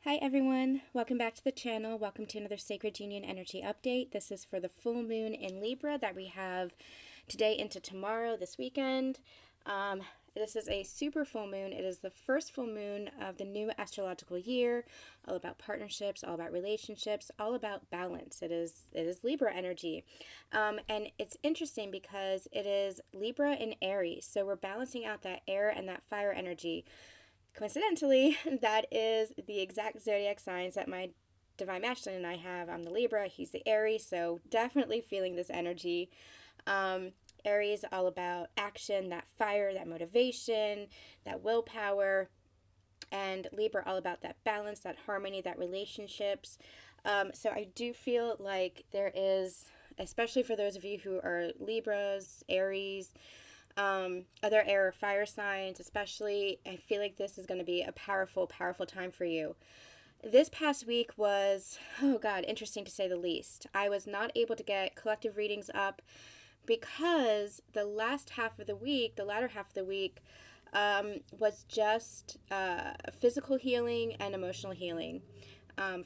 Hi everyone, welcome back to the channel. Welcome to another Sacred Union Energy Update. This is for the full moon in Libra that we have today into tomorrow, this weekend. This is a super full moon. It is the first full moon of the new astrological year, all about partnerships, all about relationships, all about balance. It is Libra energy. And it's interesting because it is Libra in Aries. So we're balancing out that air and that fire energy. Coincidentally, that is the exact zodiac signs that my divine masculine and I have. I'm the Libra, he's the Aries, so definitely feeling this energy. Aries, all about action, that fire, that motivation, that willpower, and Libra, all about that balance, that harmony, that relationships. So I do feel like there is, especially for those of you who are Libras, Aries, other air or fire signs, especially, I feel like this is going to be a powerful, powerful time for you. This past week was, oh God, interesting to say the least. I was not able to get collective readings up because the last half of the week, the latter half of the week, was just physical healing and emotional healing.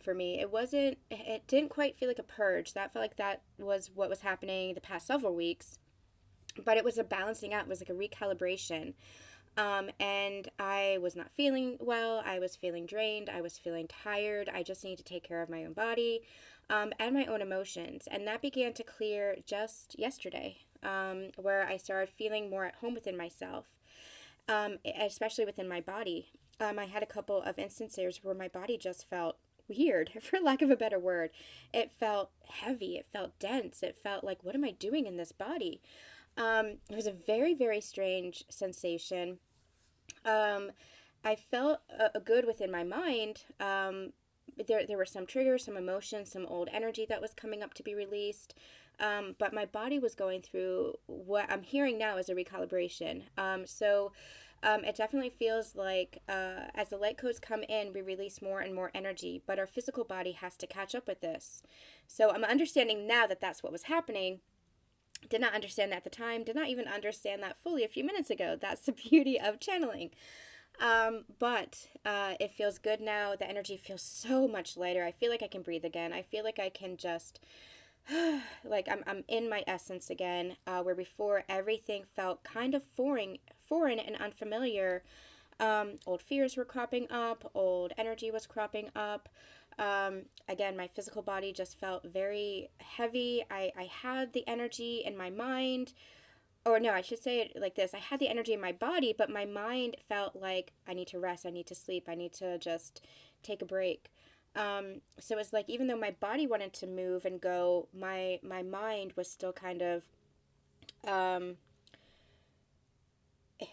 For me, it didn't quite feel like a purge. That felt like that was what was happening the past several weeks, but it was a balancing out. It was like a recalibration. And I was not feeling well. I was feeling drained. I was feeling tired. I just needed to take care of my own body, and my own emotions. And that began to clear just yesterday, where I started feeling more at home within myself, especially within my body. I had a couple of instances where my body just felt weird, for lack of a better word. It felt heavy. It felt dense. It felt like, what am I doing in this body? It was a very, very strange sensation. Um, I felt good within my mind. There were some triggers, some emotions, some old energy that was coming up to be released. But my body was going through what I'm hearing now as a recalibration. It definitely feels like as the light codes come in, we release more and more energy, but our physical body has to catch up with this. So I'm understanding now that that's what was happening. Did not understand at the time, did not even understand that fully a few minutes ago. That's the beauty of channeling. But it feels good now. The energy feels so much lighter. I feel like I can breathe again. I feel like I can just, like I'm in my essence again, where before everything felt kind of foreign and unfamiliar. Old fears were cropping up, old energy was cropping up. Again, my physical body just felt very heavy. I had the energy in my mind, or no, I should say it like this. I had the energy in my body, but my mind felt like I need to rest, I need to sleep, I need to just take a break. So it was like, even though my body wanted to move and go, my mind was still kind of, um,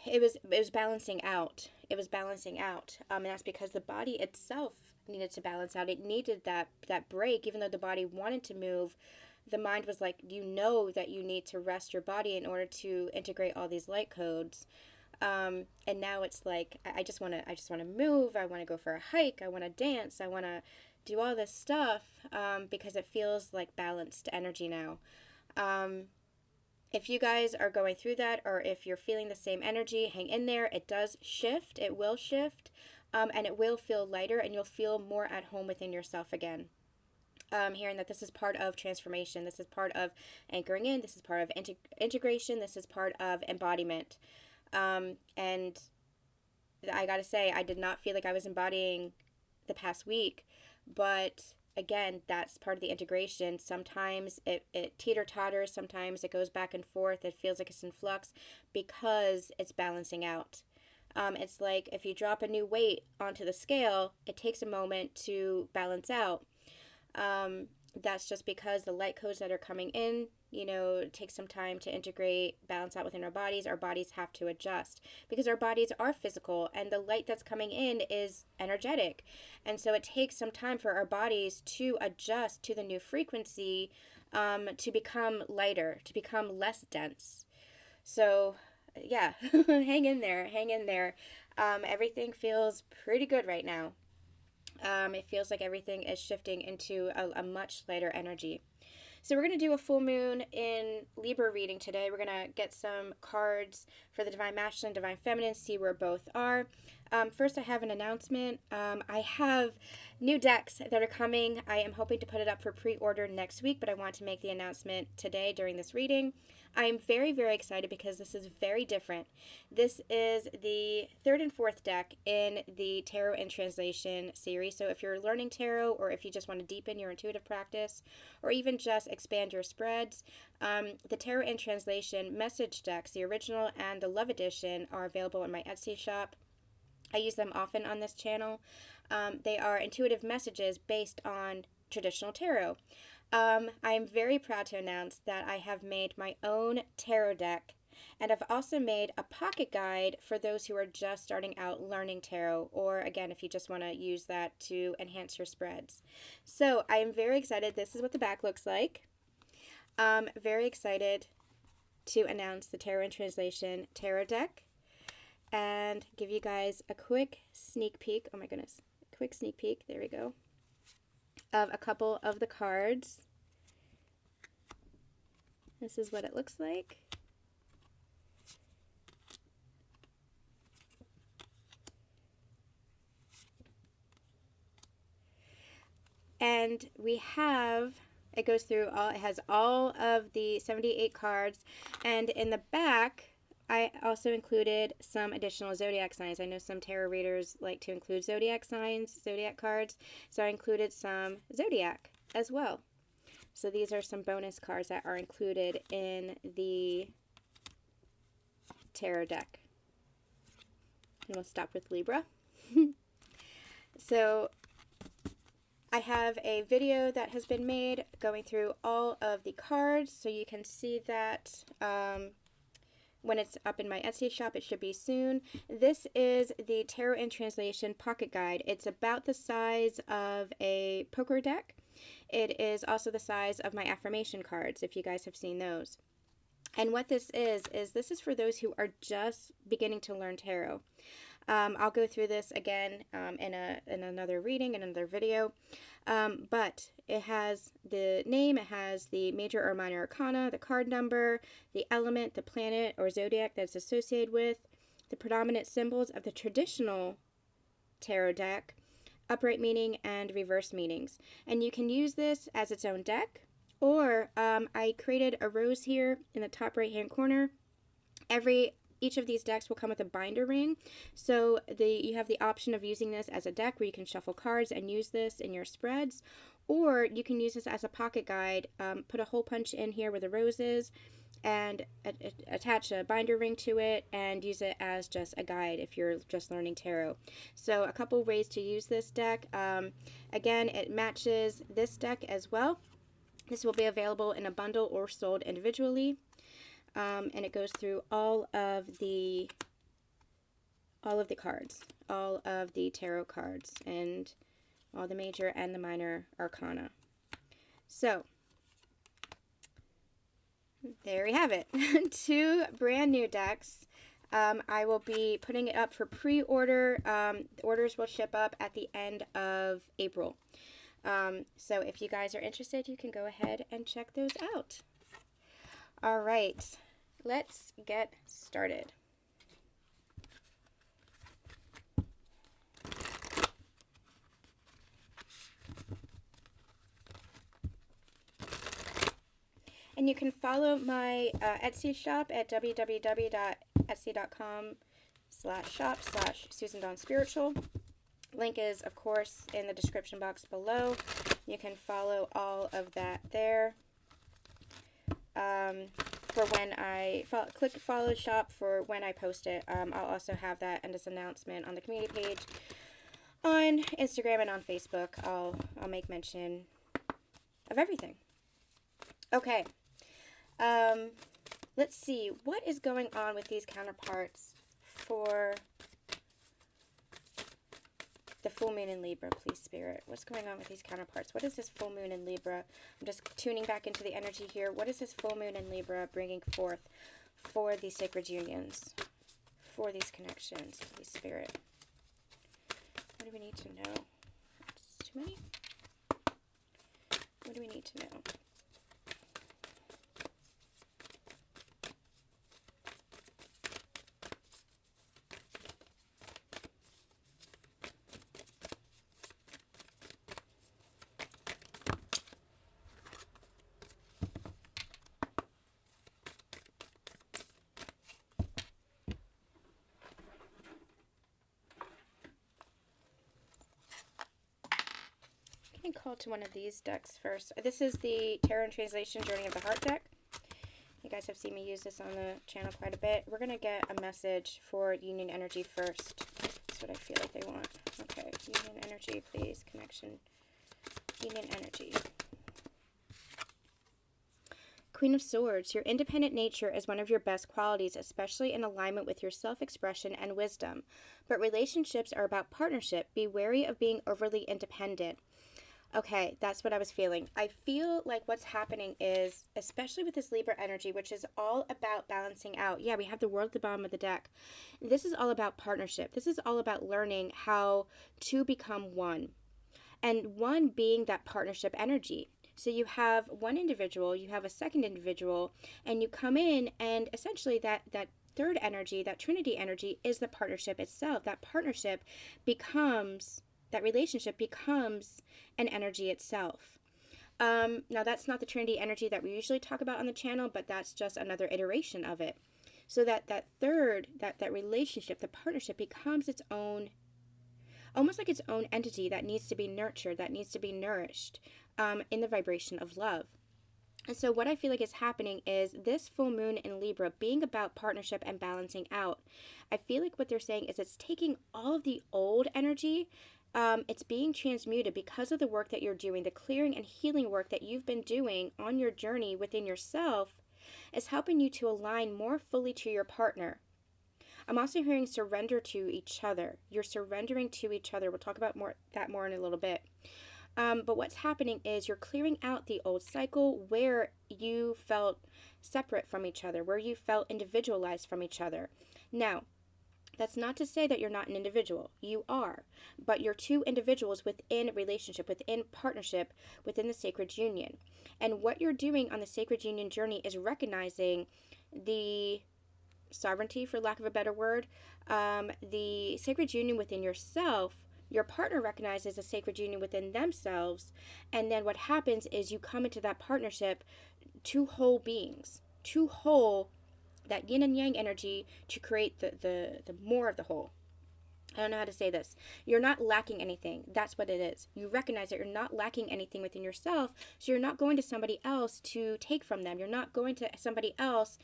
it was balancing out. It was balancing out, and that's because the body itself needed to balance out. It needed that break, even though the body wanted to move. The mind was like, you know that you need to rest your body in order to integrate all these light codes. And now it's like I just want to move. I want to go for a hike. I want to dance. I want to do all this stuff, because it feels like balanced energy now. Um, if you guys are going through that, or if you're feeling the same energy, hang in there. It does shift. It will shift, and it will feel lighter, and you'll feel more at home within yourself again. Hearing that this is part of transformation, this is part of anchoring in, this is part of integration, this is part of embodiment. And I gotta say, I did not feel like I was embodying the past week, but again, that's part of the integration. Sometimes it teeter-totters, sometimes it goes back and forth, it feels like it's in flux because it's balancing out. It's like if you drop a new weight onto the scale, it takes a moment to balance out. Um, that's just because the light codes that are coming in, take some time to integrate, balance out within our bodies. Our bodies have to adjust because our bodies are physical and the light that's coming in is energetic. And so it takes some time for our bodies to adjust to the new frequency, to become lighter, to become less dense. So, yeah, hang in there, hang in there. Everything feels pretty good right now. It feels like everything is shifting into a much lighter energy. So we're going to do a full moon in Libra reading today. We're going to get some cards for the Divine Masculine, Divine Feminine, see where both are. First, I have an announcement. I have new decks that are coming. I am hoping to put it up for pre-order next week, but I want to make the announcement today during this reading. I am very, very excited because this is very different. This is the third and fourth deck in the Tarot and Translation series. So if you're learning tarot, or if you just want to deepen your intuitive practice, or even just expand your spreads, the Tarot and Translation message decks, the original and the Love Edition, are available in my Etsy shop. I use them often on this channel. They are intuitive messages based on traditional tarot. I am very proud to announce that I have made my own tarot deck, and I've also made a pocket guide for those who are just starting out learning tarot, or again, if you just want to use that to enhance your spreads. So I am very excited. This is what the back looks like. Very excited to announce the Tarot and Translation tarot deck and give you guys a quick sneak peek. Oh my goodness, quick sneak peek. There we go. Of a couple of the cards. This is what it looks like. And we have, it goes through all, it has all of the 78 cards, and in the back I also included some additional zodiac signs. I know some tarot readers like to include zodiac signs, zodiac cards, so I included some zodiac as well. So these are some bonus cards that are included in the tarot deck. And we'll stop with Libra. So I have a video that has been made going through all of the cards, so you can see that when it's up in my Etsy shop. It should be soon. This is the Tarot and Translation Pocket Guide. It's about the size of a poker deck. It is also the size of my affirmation cards, if you guys have seen those. And what this is this is for those who are just beginning to learn tarot. I'll go through this again in another reading, in another video. But it has the name, it has the major or minor arcana, the card number, the element, the planet or zodiac that's associated with, the predominant symbols of the traditional tarot deck, upright meaning and reverse meanings. And you can use this as its own deck, or I created a rose here in the top right hand corner. Each of these decks will come with a binder ring, so you have the option of using this as a deck where you can shuffle cards and use this in your spreads, or you can use this as a pocket guide. Put a hole punch in here where the rose is and attach a binder ring to it and use it as just a guide if you're just learning tarot. So a couple ways to use this deck. Again, it matches this deck as well. This will be available in a bundle or sold individually. And it goes through all of the cards, all of the tarot cards, and all the major and the minor arcana. So there we have it. 2 brand new decks. I will be putting it up for pre-order. The orders will ship up at the end of April. So if you guys are interested, you can go ahead and check those out. All right, let's get started. And you can follow my Etsy shop at www.etsy.com/shop/SusanDawnSpiritual. Link is, of course, in the description box below. You can follow all of that there. For when I click follow shop for when I post it. I'll also have that and this announcement on the community page on Instagram and on Facebook. I'll make mention of everything. Okay. Let's see what is going on with these counterparts for the full moon in Libra, please, Spirit. What's going on with these counterparts? What is this full moon in Libra? I'm just tuning back into the energy here. What is this full moon in Libra bringing forth for these sacred unions, for these connections, please, Spirit? What do we need to know? It's too many? What do we need to know? call to one of these decks first. This is the Tarot and Translation Journey of the Heart deck. You guys have seen me use this on the channel quite a bit. We're going to get a message for union energy first. That's what I feel like they want. Okay, union energy, please. Connection. Union energy. Queen of Swords, your independent nature is one of your best qualities, especially in alignment with your self-expression and wisdom. But relationships are about partnership. Be wary of being overly independent. Okay, that's what I was feeling. I feel like what's happening is, especially with this Libra energy, which is all about balancing out. Yeah, we have the world at the bottom of the deck. This is all about partnership. This is all about learning how to become one. And one being that partnership energy. So you have one individual, you have a second individual, and you come in and essentially that third energy, that Trinity energy is the partnership itself. That partnership becomes... that relationship becomes an energy itself. Now, that's not the Trinity energy that we usually talk about on the channel, but that's just another iteration of it. So that third, that relationship, the partnership becomes its own, almost like its own entity that needs to be nurtured, that needs to be nourished in the vibration of love. And so what I feel like is happening is this full moon in Libra being about partnership and balancing out. I feel like what they're saying is it's taking all of the old energy. It's being transmuted because of the work that you're doing, the clearing and healing work that you've been doing on your journey within yourself is helping you to align more fully to your partner. I'm also hearing surrender to each other. You're surrendering to each other. We'll talk about that more in a little bit. But what's happening is you're clearing out the old cycle where you felt separate from each other, where you felt individualized from each other. Now, that's not to say that you're not an individual. You are. But you're two individuals within a relationship, within partnership, within the sacred union. And what you're doing on the sacred union journey is recognizing the sovereignty, for lack of a better word, the sacred union within yourself. Your partner recognizes a sacred union within themselves. And then what happens is you come into that partnership, two whole beings, two whole, that yin and yang energy to create the more of the whole. I don't know how to say this. You're not lacking anything. That's what it is. You recognize that you're not lacking anything within yourself, so you're not going to somebody else to take from them. You're not going to somebody else.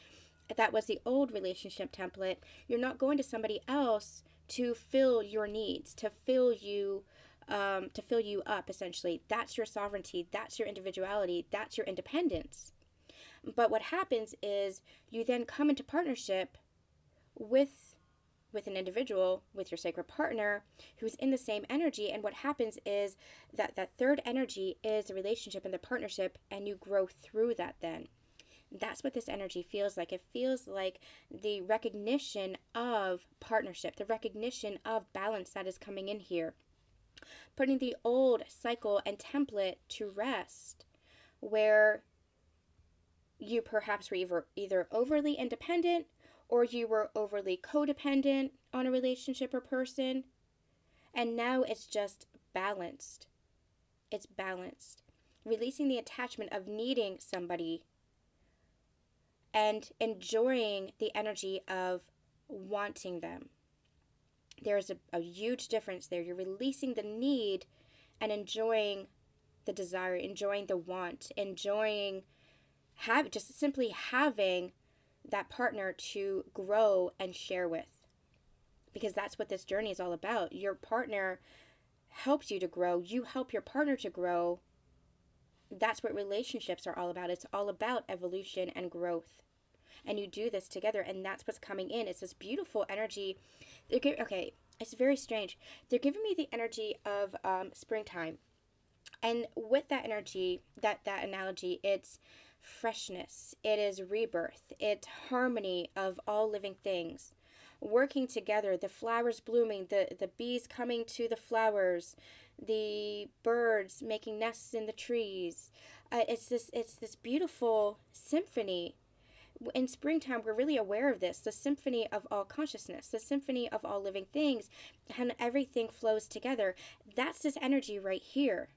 That was the old relationship template. You're not going to somebody else to fill your needs, to fill you up, essentially. That's your sovereignty. That's your individuality. That's your independence. But what happens is you then come into partnership with an individual, with your sacred partner, who's in the same energy. And what happens is that third energy is the relationship and the partnership, and you grow through that then. That's what this energy feels like. It feels like the recognition of partnership, the recognition of balance that is coming in here. Putting the old cycle and template to rest, where you perhaps were either overly independent or you were overly codependent on a relationship or person. And now it's just balanced. It's balanced. Releasing the attachment of needing somebody and enjoying the energy of wanting them. There's a huge difference there. You're releasing the need and enjoying the desire, enjoying the want, enjoying just simply having that partner to grow and share with. Because that's what this journey is all about. Your partner helps you to grow. You help your partner to grow. That's what relationships are all about. It's all about evolution and growth. And you do this together, and that's what's coming in. It's this beautiful energy. Okay, it's very strange. They're giving me the energy of springtime. And with that energy, that analogy, it's freshness. It is rebirth. It's harmony of all living things. Working together, the flowers blooming, the bees coming to the flowers, the birds making nests in the trees. It's this beautiful symphony. In springtime, we're really aware of this, the symphony of all consciousness, the symphony of all living things, and everything flows together. That's this energy right here.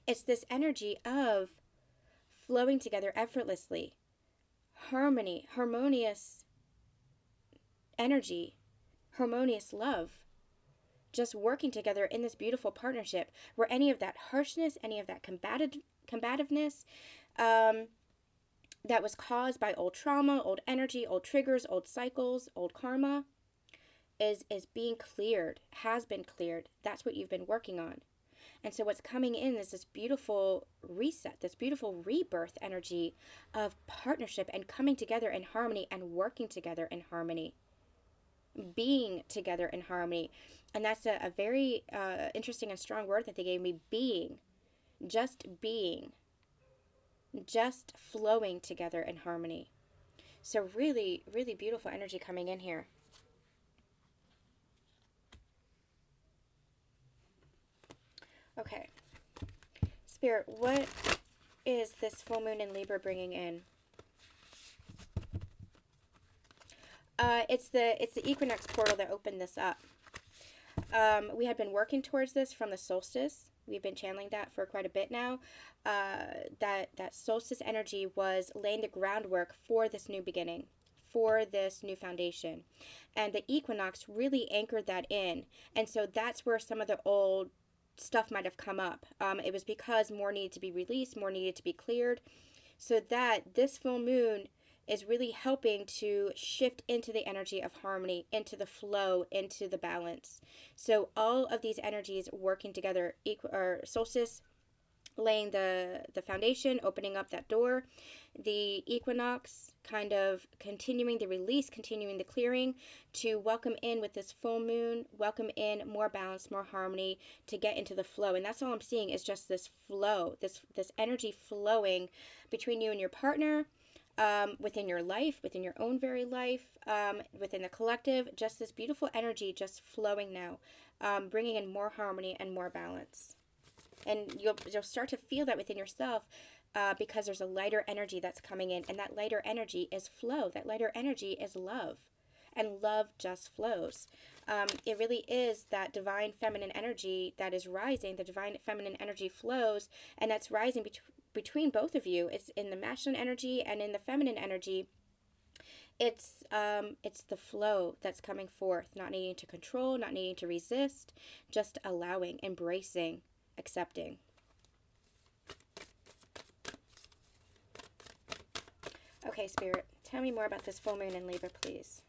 It's this energy of flowing together effortlessly. Harmony, harmonious energy, harmonious love. just working together in this beautiful partnership where any of that harshness, any of that combativeness that was caused by old trauma, old energy, old triggers, old cycles, old karma is being cleared, has been cleared. That's what you've been working on. And so what's coming in is this beautiful reset, this beautiful rebirth energy of partnership and coming together in harmony and working together in harmony, being together in harmony. And that's a very interesting and strong word that they gave me, being, just flowing together in harmony. So really, really beautiful energy coming in here. Okay. Spirit, what is this full moon in Libra bringing in? It's the equinox portal that opened this up. We had been working towards this from the solstice. We've been channeling that for quite a bit now. That solstice energy was laying the groundwork for this new beginning, for this new foundation. And the equinox really anchored that in. And so that's where some of the old stuff might have come up. It was because more needed to be released, more needed to be cleared. So that this full moon is really helping to shift into the energy of harmony, into the flow, into the balance. So all of these energies working together, solstice laying the foundation, opening up that door, the equinox kind of continuing the release, continuing the clearing, to welcome in with this full moon, welcome in more balance, more harmony, to get into the flow. And that's all I'm seeing is just this flow, this energy flowing between you and your partner, within your life, within your own very life, within the collective, just this beautiful energy just flowing now, bringing in more harmony and more balance. And you'll start to feel that within yourself, because there's a lighter energy that's coming in, and that lighter energy is flow. That lighter energy is love, and love just flows. It really is that divine feminine energy that is rising. The divine feminine energy flows, and that's rising between both of you. It's in the masculine energy and in the feminine energy. It's the flow that's coming forth, not needing to control, not needing to resist, just allowing, embracing, accepting. Okay, Spirit, tell me more about this full moon in Libra, please.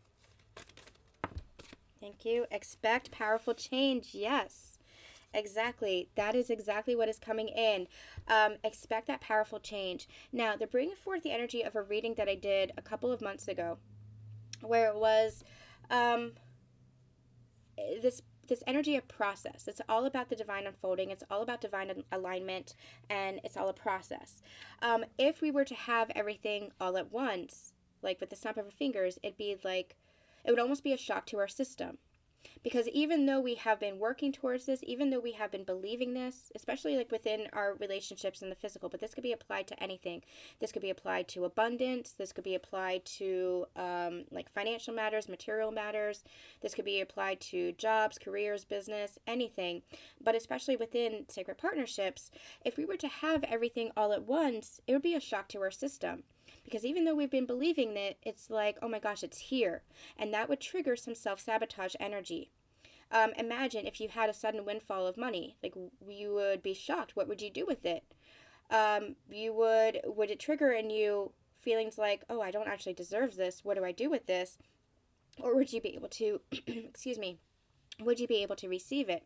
Thank you. Expect powerful change. Yes, exactly. That is exactly what is coming in. Expect that powerful change. Now, they're bringing forth the energy of a reading that I did a couple of months ago, where it was this energy of process. It's all about the divine unfolding. It's all about divine alignment, and it's all a process. If we were to have everything all at once, like with the snap of our fingers, it would almost be a shock to our system. Because even though we have been working towards this, even though we have been believing this, especially like within our relationships in the physical, but this could be applied to anything. This could be applied to abundance. This could be applied to like financial matters, material matters. This could be applied to jobs, careers, business, anything. But especially within sacred partnerships, if we were to have everything all at once, it would be a shock to our system. Because even though we've been believing that, it's like, oh my gosh, it's here. And that would trigger some self-sabotage energy. Imagine if you had a sudden windfall of money. Like, you would be shocked. What would you do with it? Would it trigger in you feelings like, oh, I don't actually deserve this. What do I do with this? Or would you be able to, excuse me, would you be able to receive it?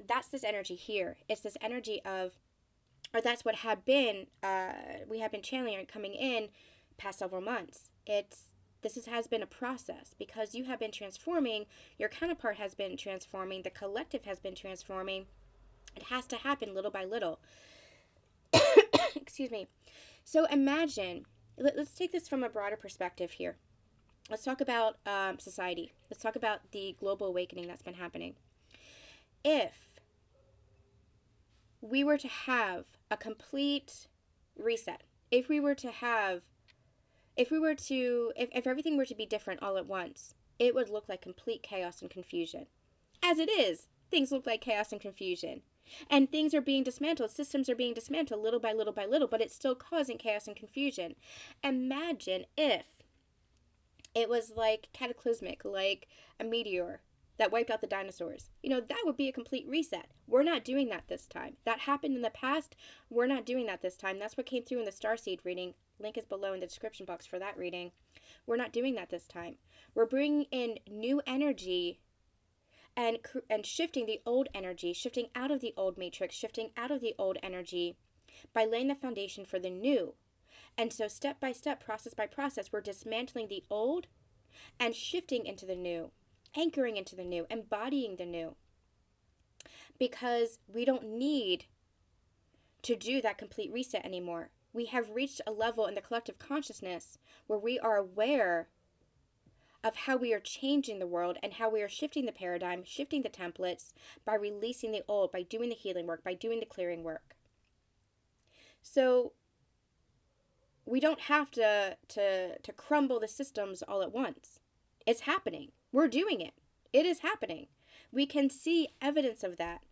That's this energy here. It's this energy of, or that's what we have been channeling and coming in past several months. This has been a process because you have been transforming, your counterpart has been transforming, the collective has been transforming. It has to happen little by little. Excuse me. So imagine, let's take this from a broader perspective here. Let's talk about society. Let's talk about the global awakening that's been happening. If we were to have a complete reset, if everything were to be different all at once, it would look like complete chaos and confusion. As it is, things look like chaos and confusion. And things are being dismantled, systems are being dismantled little by little by little, but it's still causing chaos and confusion. Imagine if it was like cataclysmic, like a meteor, that wiped out the dinosaurs. That would be a complete reset. We're not doing that this time. That happened in the past. We're not doing that this time. That's what came through in the Starseed reading. Link is below in the description box for that reading. We're not doing that this time. We're bringing in new energy and shifting the old energy, shifting out of the old matrix, shifting out of the old energy by laying the foundation for the new. And so step by step, process by process, we're dismantling the old and shifting into the new, anchoring into the new, embodying the new. Because we don't need to do that complete reset anymore. We have reached a level in the collective consciousness where we are aware of how we are changing the world and how we are shifting the paradigm, shifting the templates by releasing the old, by doing the healing work, by doing the clearing work. So we don't have to crumble the systems all at once. It's happening. We're doing it. It is happening. We can see evidence of that.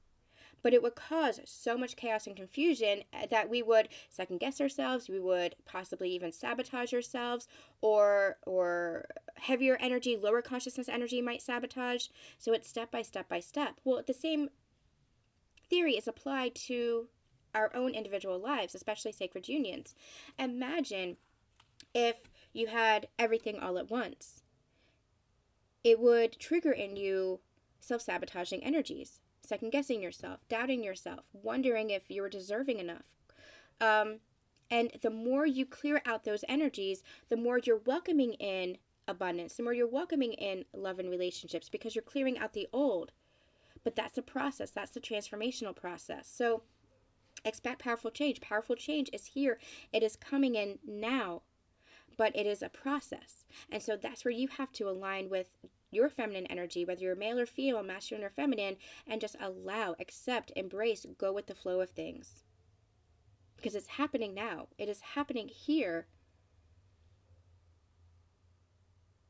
But it would cause so much chaos and confusion that we would second guess ourselves, we would possibly even sabotage ourselves, or heavier energy, lower consciousness energy might sabotage. So it's step by step by step. Well, the same theory is applied to our own individual lives, especially sacred unions. Imagine if you had everything all at once. It would trigger in you self-sabotaging energies. Second guessing yourself, doubting yourself, wondering if you were deserving enough. And the more you clear out those energies, the more you're welcoming in abundance, the more you're welcoming in love and relationships, because you're clearing out the old. But that's a process. That's the transformational process. So expect powerful change. Powerful change is here. It is coming in now, but it is a process. And so that's where you have to align with your feminine energy, whether you're male or female, masculine or feminine, and just allow, accept, embrace, go with the flow of things. Because it's happening now. It is happening here.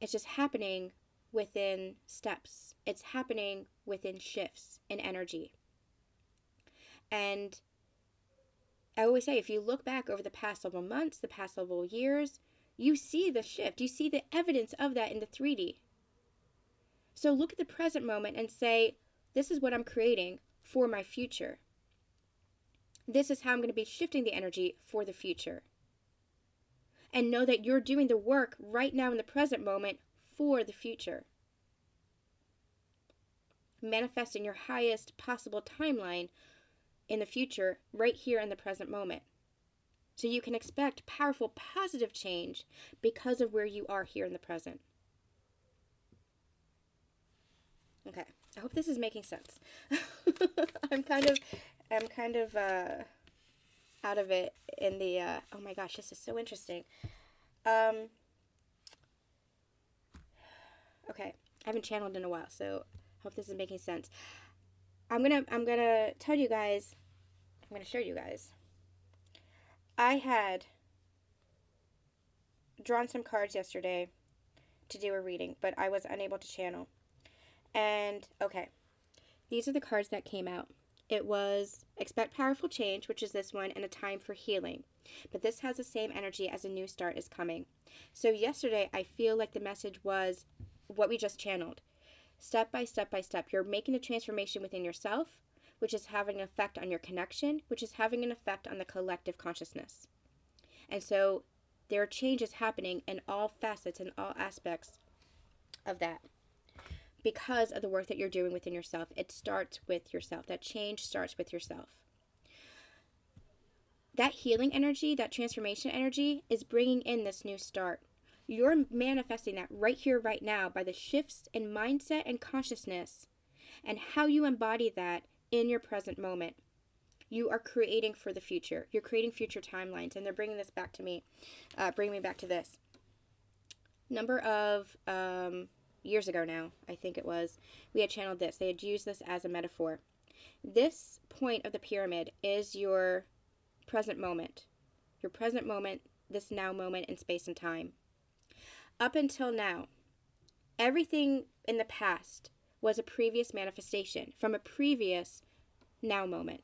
It's just happening within steps. It's happening within shifts in energy. And I always say, if you look back over the past several months, the past several years, you see the shift. You see the evidence of that in the 3D. So look at the present moment and say, this is what I'm creating for my future. This is how I'm going to be shifting the energy for the future. And know that you're doing the work right now in the present moment for the future. Manifesting your highest possible timeline in the future right here in the present moment. So you can expect powerful, positive change because of where you are here in the present. Okay, I hope this is making sense. I'm kind of out of it in the, oh my gosh, this is so interesting. Okay, I haven't channeled in a while, so I hope this is making sense. I'm gonna tell you guys, I'm gonna show you guys. I had drawn some cards yesterday to do a reading, but I was unable to channel. And, okay, these are the cards that came out. It was Expect Powerful Change, which is this one, and A Time for Healing. But this has the same energy as a new start is coming. So yesterday, I feel like the message was what we just channeled. Step by step by step, you're making a transformation within yourself, which is having an effect on your connection, which is having an effect on the collective consciousness. And so there are changes happening in all facets and all aspects of that. Because of the work that you're doing within yourself. It starts with yourself. That change starts with yourself. That healing energy, that transformation energy is bringing in this new start. You're manifesting that right here, right now by the shifts in mindset and consciousness and how you embody that in your present moment. You are creating for the future. You're creating future timelines, and they're bringing this back to me, bringing me back to this. Number of years ago now, I think it was, we had channeled this. They had used this as a metaphor. This point of the pyramid is your present moment. Your present moment, this now moment in space and time. Up until now, everything in the past was a previous manifestation from a previous now moment.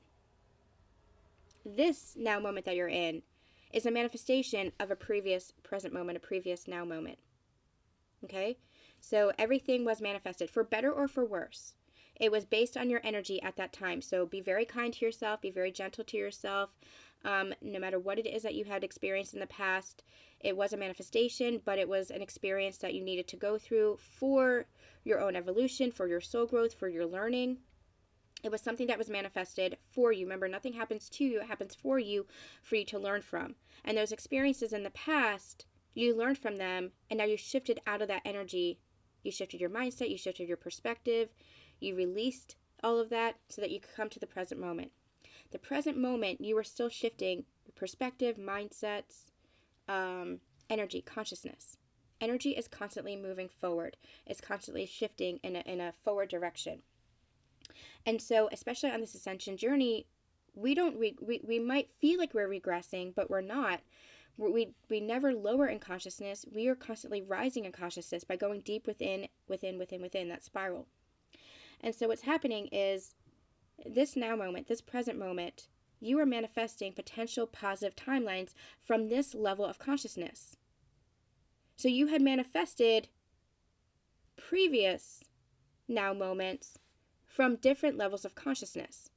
This now moment that you're in is a manifestation of a previous present moment, a previous now moment. Okay? So everything was manifested for better or for worse. It was based on your energy at that time. So be very kind to yourself, be very gentle to yourself. No matter what it is that you had experienced in the past, it was a manifestation, but it was an experience that you needed to go through for your own evolution, for your soul growth, for your learning. It was something that was manifested for you. Remember, nothing happens to you, it happens for you to learn from. And those experiences in the past, you learned from them, and now you shifted out of that energy. You shifted your mindset, you shifted your perspective, you released all of that so that you could come to the present moment. The present moment, you are still shifting your perspective, mindsets, energy, consciousness. Energy is constantly moving forward. It's constantly shifting in a forward direction. And so, especially on this ascension journey, we might feel like we're regressing, but we're not. We never lower in consciousness. We are constantly rising in consciousness by going deep within that spiral. And so what's happening is this now moment, this present moment, you are manifesting potential positive timelines from this level of consciousness. So you had manifested previous now moments from different levels of consciousness.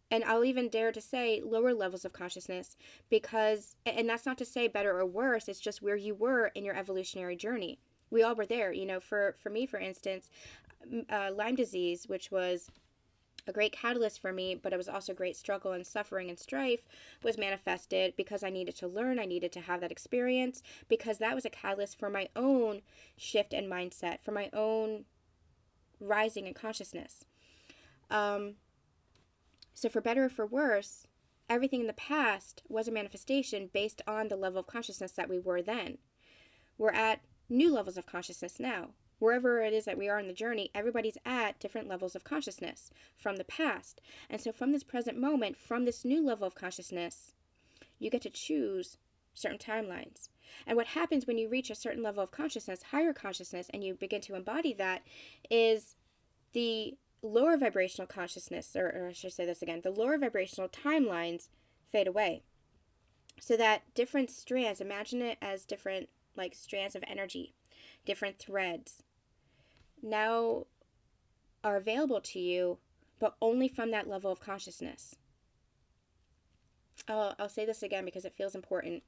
And I'll even dare to say lower levels of consciousness because, and that's not to say better or worse, it's just where you were in your evolutionary journey. We all were there. For me, for instance, Lyme disease, which was a great catalyst for me, but it was also great struggle and suffering and strife, was manifested because I needed to learn, I needed to have that experience, because that was a catalyst for my own shift in mindset, for my own rising in consciousness. So for better or for worse, everything in the past was a manifestation based on the level of consciousness that we were then. We're at new levels of consciousness now. Wherever it is that we are in the journey, everybody's at different levels of consciousness from the past. And so from this present moment, from this new level of consciousness, you get to choose certain timelines. And what happens when you reach a certain level of consciousness, higher consciousness, and you begin to embody that, is the lower vibrational consciousness, or I should say this again, the lower vibrational timelines fade away. So that different strands, imagine it as different like strands of energy, different threads, now are available to you, but only from that level of consciousness. I'll say this again because it feels important.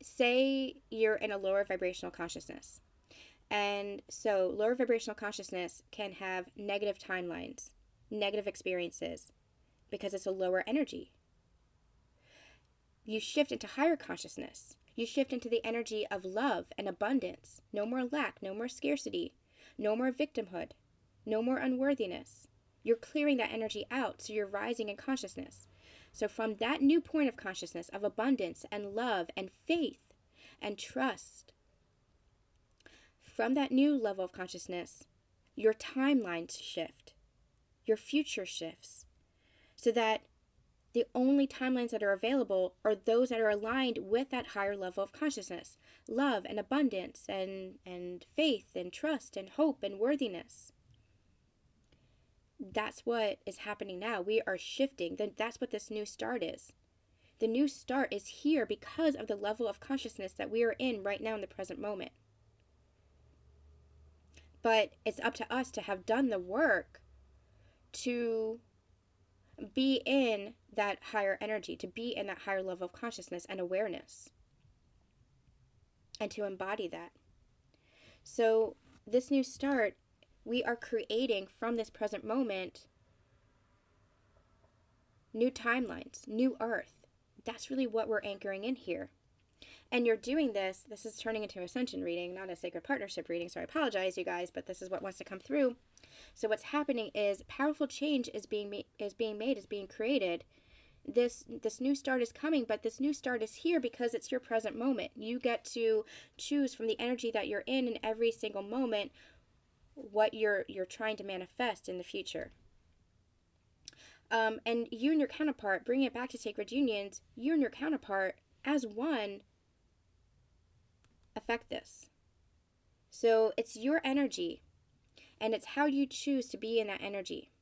Say you're in a lower vibrational consciousness. And so lower vibrational consciousness can have negative timelines, negative experiences, because it's a lower energy. You shift into higher consciousness. You shift into the energy of love and abundance. No more lack, no more scarcity, no more victimhood, no more unworthiness. You're clearing that energy out, so you're rising in consciousness. So from that new point of consciousness of abundance and love and faith and trust, from that new level of consciousness, your timelines shift, your future shifts, so that the only timelines that are available are those that are aligned with that higher level of consciousness, love and abundance and faith and trust and hope and worthiness. That's what is happening now. We are shifting. That's what this new start is. The new start is here because of the level of consciousness that we are in right now in the present moment. But it's up to us to have done the work to be in that higher energy, to be in that higher level of consciousness and awareness, and to embody that. So this new start, we are creating from this present moment new timelines, new earth. That's really what we're anchoring in here. And you're doing this is turning into an Ascension reading, not a Sacred Partnership reading, so I apologize, you guys, but this is what wants to come through. So what's happening is powerful change is being created. This new start is coming, but this new start is here because it's your present moment. You get to choose from the energy that you're in every single moment what you're trying to manifest in the future. And you and your counterpart, bringing it back to sacred unions, you and your counterpart as one affect this. So it's your energy, and it's how you choose to be in that energy.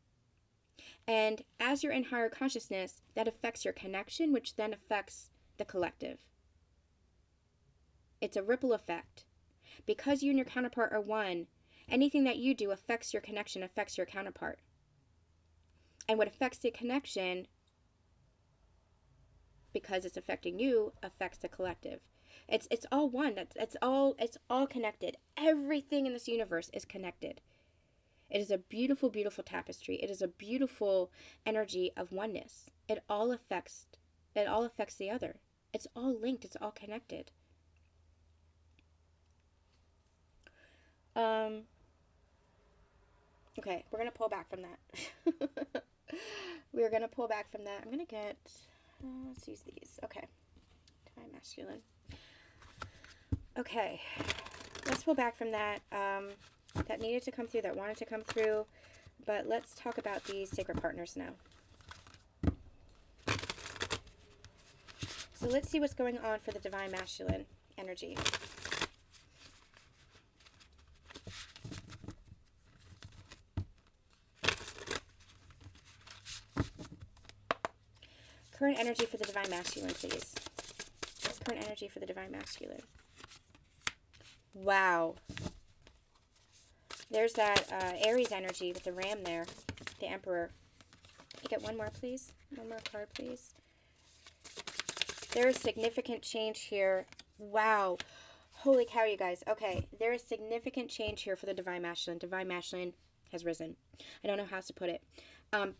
And as you're in higher consciousness, that affects your connection, which then affects the collective. It's a ripple effect. Because you and your counterpart are one, anything that you do affects your connection, affects your counterpart. And what affects the connection, because it's affecting you, affects the collective. It's all one. It's all connected. Everything in this universe is connected. It is a beautiful, beautiful tapestry. It is a beautiful energy of oneness. It all affects the other. It's all linked. It's all connected. Okay, we're going to pull back from that. We're going to pull back from that. I'm going to get, let's use these. Okay, Divine Masculine. Okay, let's pull back from that. That needed to come through, that wanted to come through. But let's talk about these sacred partners now. So let's see what's going on for the Divine Masculine energy. Current energy for the Divine Masculine, please. Current energy for the Divine Masculine. Wow. There's that Aries energy with the ram there. The Emperor. Can I get one more, please? One more card, please. There is significant change here. Wow. Holy cow, you guys. Okay. There is significant change here for the Divine Masculine. Divine Masculine has risen. I don't know how else to put it.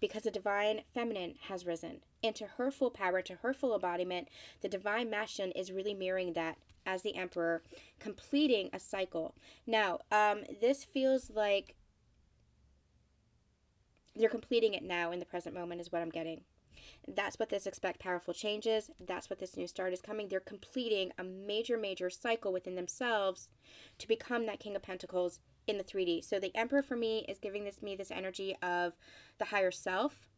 Because the Divine Feminine has risen into her full power, to her full embodiment. The Divine Masculine is really mirroring that as the Emperor, completing a cycle. Now, this feels like they're completing it now in the present moment is what I'm getting. That's what this expect powerful changes. That's what this new start is coming. They're completing a major, major cycle within themselves to become that King of Pentacles in the 3D. So the Emperor for me is giving me this energy of the higher self,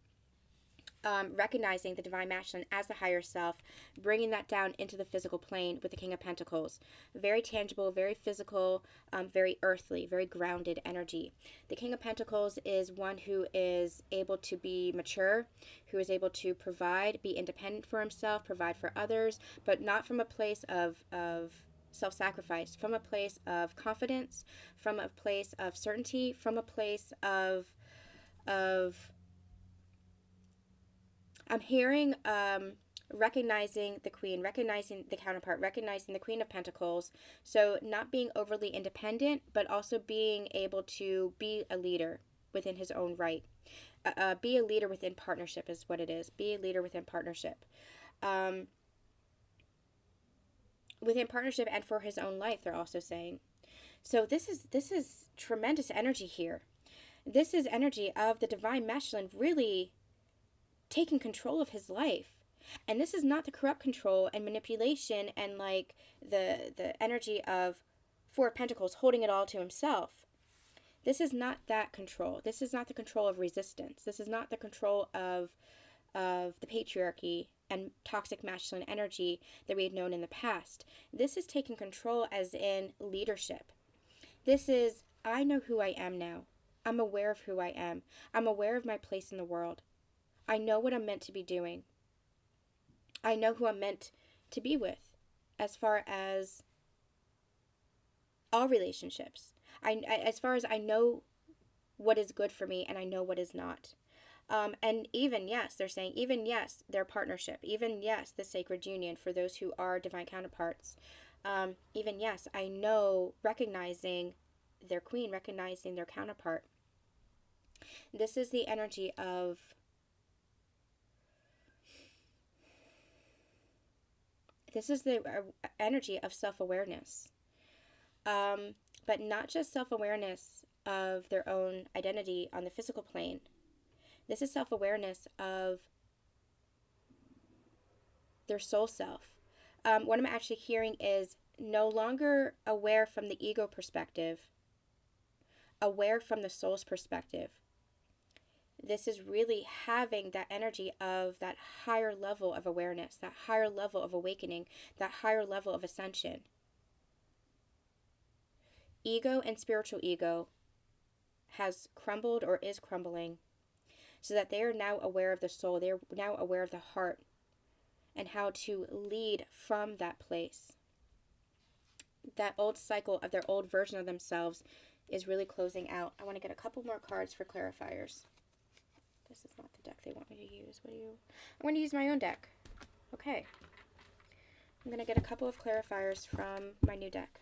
recognizing the Divine Masculine as the higher self, bringing that down into the physical plane with the King of Pentacles. Very tangible, very physical, very earthly, very grounded energy. The King of Pentacles is one who is able to be mature, who is able to provide, be independent for himself, provide for others, but not from a place of self-sacrifice, from a place of confidence, from a place of certainty, from a place of I'm hearing recognizing the Queen, recognizing the counterpart, recognizing the Queen of Pentacles. So not being overly independent, but also being able to be a leader within his own right. Be a leader within partnership is what it is. Be a leader within partnership. Within partnership and for his own life, they're also saying. So this is tremendous energy here. This is energy of the Divine Masculine really taking control of his life. And this is not the corrupt control and manipulation and like the energy of Four of Pentacles holding it all to himself. This is not that control. This is not the control of resistance. This is not the control of the patriarchy and toxic masculine energy that we had known in the past. This is taking control as in leadership. This is, I know who I am now. I'm aware of who I am. I'm aware of my place in the world. I know what I'm meant to be doing. I know who I'm meant to be with as far as all relationships. As far as I know what is good for me and I know what is not. And even, yes, they're saying, even, yes, their partnership. Even, yes, the sacred union for those who are divine counterparts. Even, yes, I know, recognizing their queen, recognizing their counterpart. This is the energy of energy of self-awareness. But not just self-awareness of their own identity on the physical plane. This is self-awareness of their soul self. What I'm actually hearing is no longer aware from the ego perspective, aware from the soul's perspective. This is really having that energy of that higher level of awareness, that higher level of awakening, that higher level of ascension. Ego and spiritual ego has crumbled or is crumbling so that they are now aware of the soul. They are now aware of the heart and how to lead from that place. that old cycle of their old version of themselves is really closing out. I want to get a couple more cards for clarifiers. This is not the deck they want me to use. I'm going to use my own deck. Okay. I'm going to get a couple of clarifiers from my new deck.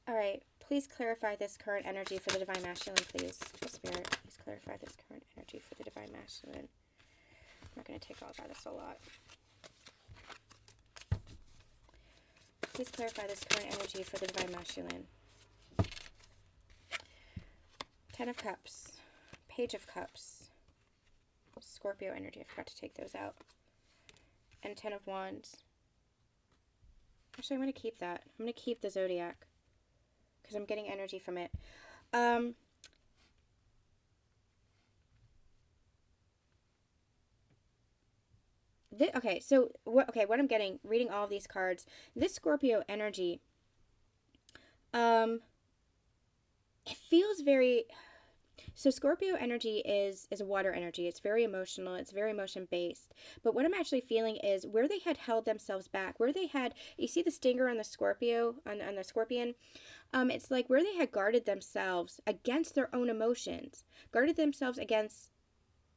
All right, please clarify this current energy for the Divine Masculine, please. Spirit, please clarify this current energy for the Divine Masculine. I'm not going to take all that, it's a lot. Please clarify this current energy for the Divine Masculine. 10 of Cups, Page of Cups, Scorpio energy, I forgot to take those out, and 10 of Wands. Actually, I'm going to keep that. I'm going to keep the Zodiac, because I'm getting energy from it. Okay, so what I'm getting, reading all of these cards, this Scorpio energy, it feels very... So Scorpio energy is a water energy. It's very emotional. It's very emotion-based. But what I'm actually feeling is where they had held themselves back, where they had, you see the stinger on the Scorpio, on the Scorpion? It's like where they had guarded themselves against their own emotions, guarded themselves against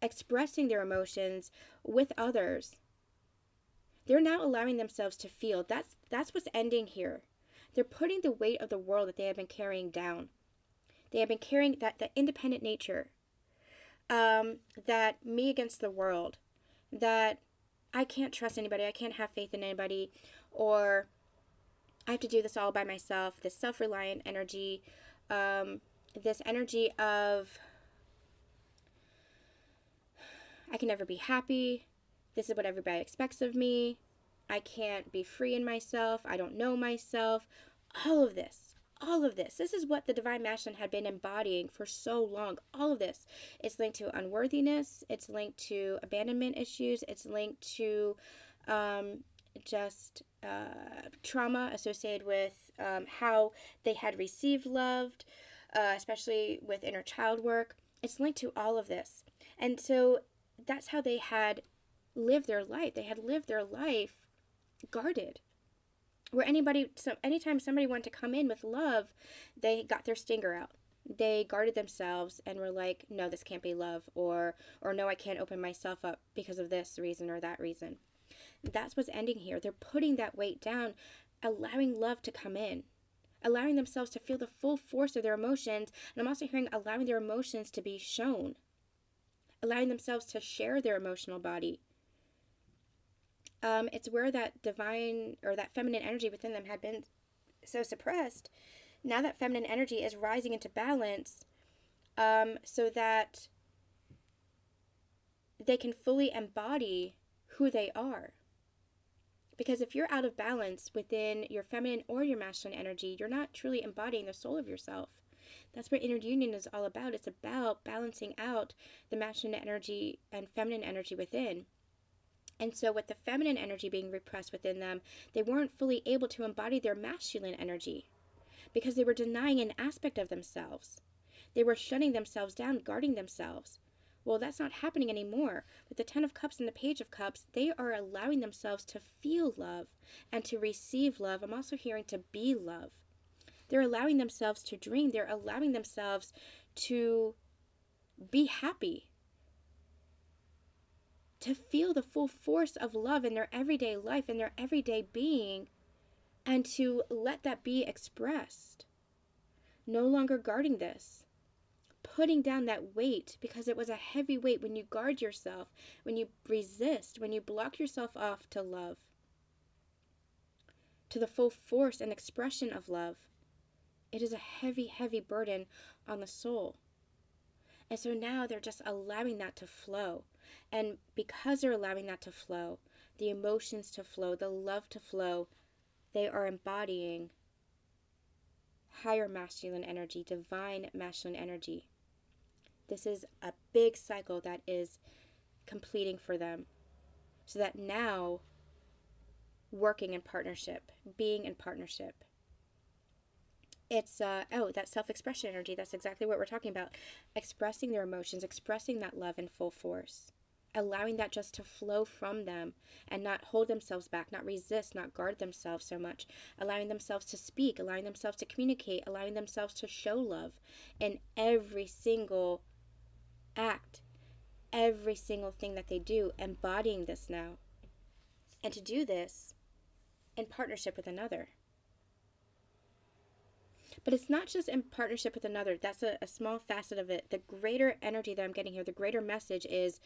expressing their emotions with others. They're now allowing themselves to feel. That's what's ending here. They're putting the weight of the world that they have been carrying down. They have been carrying that independent nature, that me against the world, that I can't trust anybody, I can't have faith in anybody, or I have to do this all by myself, this self-reliant energy, this energy of I can never be happy, this is what everybody expects of me, I can't be free in myself, I don't know myself, all of this. This is what the Divine Masculine had been embodying for so long. All of this. It's linked to unworthiness. It's linked to abandonment issues. It's linked to trauma associated with how they had received love, especially with inner child work. It's linked to all of this. And so that's how they had lived their life. They had lived their life guarded. Where anytime somebody wanted to come in with love, they got their stinger out. They guarded themselves and were like, no, this can't be love, or no, I can't open myself up because of this reason or that reason. That's what's ending here. They're putting that weight down, allowing love to come in, allowing themselves to feel the full force of their emotions. And I'm also hearing allowing their emotions to be shown, allowing themselves to share their emotional body. It's where that divine or that feminine energy within them had been so suppressed. Now that feminine energy is rising into balance, so that they can fully embody who they are. Because if you're out of balance within your feminine or your masculine energy, you're not truly embodying the soul of yourself. That's what inner union is all about. It's about balancing out the masculine energy and feminine energy within. And so with the feminine energy being repressed within them, they weren't fully able to embody their masculine energy because they were denying an aspect of themselves. They were shutting themselves down, guarding themselves. Well, that's not happening anymore. With the 10 of Cups and the Page of Cups, they are allowing themselves to feel love and to receive love. I'm also hearing to be love. They're allowing themselves to dream. They're allowing themselves to be happy, to feel the full force of love in their everyday life, in their everyday being, and to let that be expressed. No longer guarding this, putting down that weight, because it was a heavy weight when you guard yourself, when you resist, when you block yourself off to love, to the full force and expression of love. It is a heavy, heavy burden on the soul. And so now they're just allowing that to flow. And because they're allowing that to flow, the emotions to flow, the love to flow, they are embodying higher masculine energy, divine masculine energy. This is a big cycle that is completing for them, so that now working in partnership, being in partnership. It's, that self-expression energy. That's exactly what we're talking about. Expressing their emotions, expressing that love in full force. Allowing that just to flow from them and not hold themselves back, not resist, not guard themselves so much. Allowing themselves to speak, allowing themselves to communicate, allowing themselves to show love in every single act, every single thing that they do, embodying this now. And to do this in partnership with another. But it's not just in partnership with another. That's a small facet of it. The greater energy that I'm getting here, the greater message is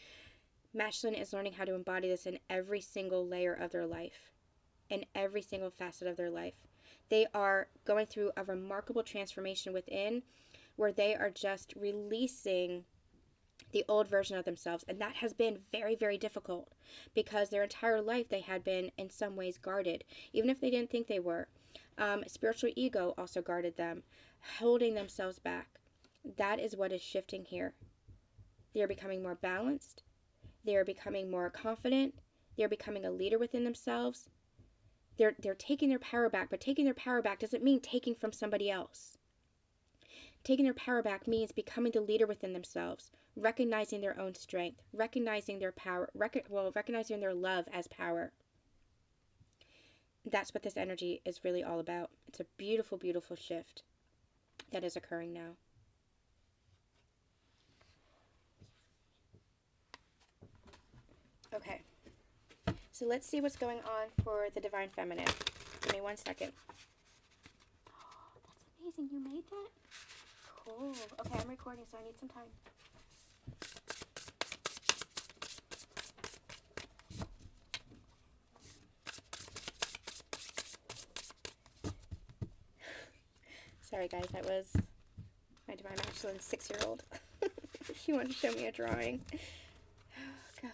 masculine is learning how to embody this in every single layer of their life, in every single facet of their life. They are going through a remarkable transformation within, where they are just releasing the old version of themselves. And that has been very, very difficult, because their entire life they had been in some ways guarded, even if they didn't think they were. Spiritual ego also guarded them, holding themselves back. That is what is shifting here. They are becoming more balanced. They are becoming more confident. They're becoming a leader within themselves. They're taking their power back, but taking their power back doesn't mean taking from somebody else. Taking their power back means becoming the leader within themselves, recognizing their own strength, recognizing their power, recognizing their love as power. That's what this energy is really all about. It's a beautiful, beautiful shift that is occurring now. Okay, so let's see what's going on for the Divine Feminine. Give me 1 second. Oh, that's amazing. You made that? Cool. Okay, I'm recording, so I need some time. Sorry, guys. That was my Divine Masculine 6-year-old. She wanted to show me a drawing. Oh, God.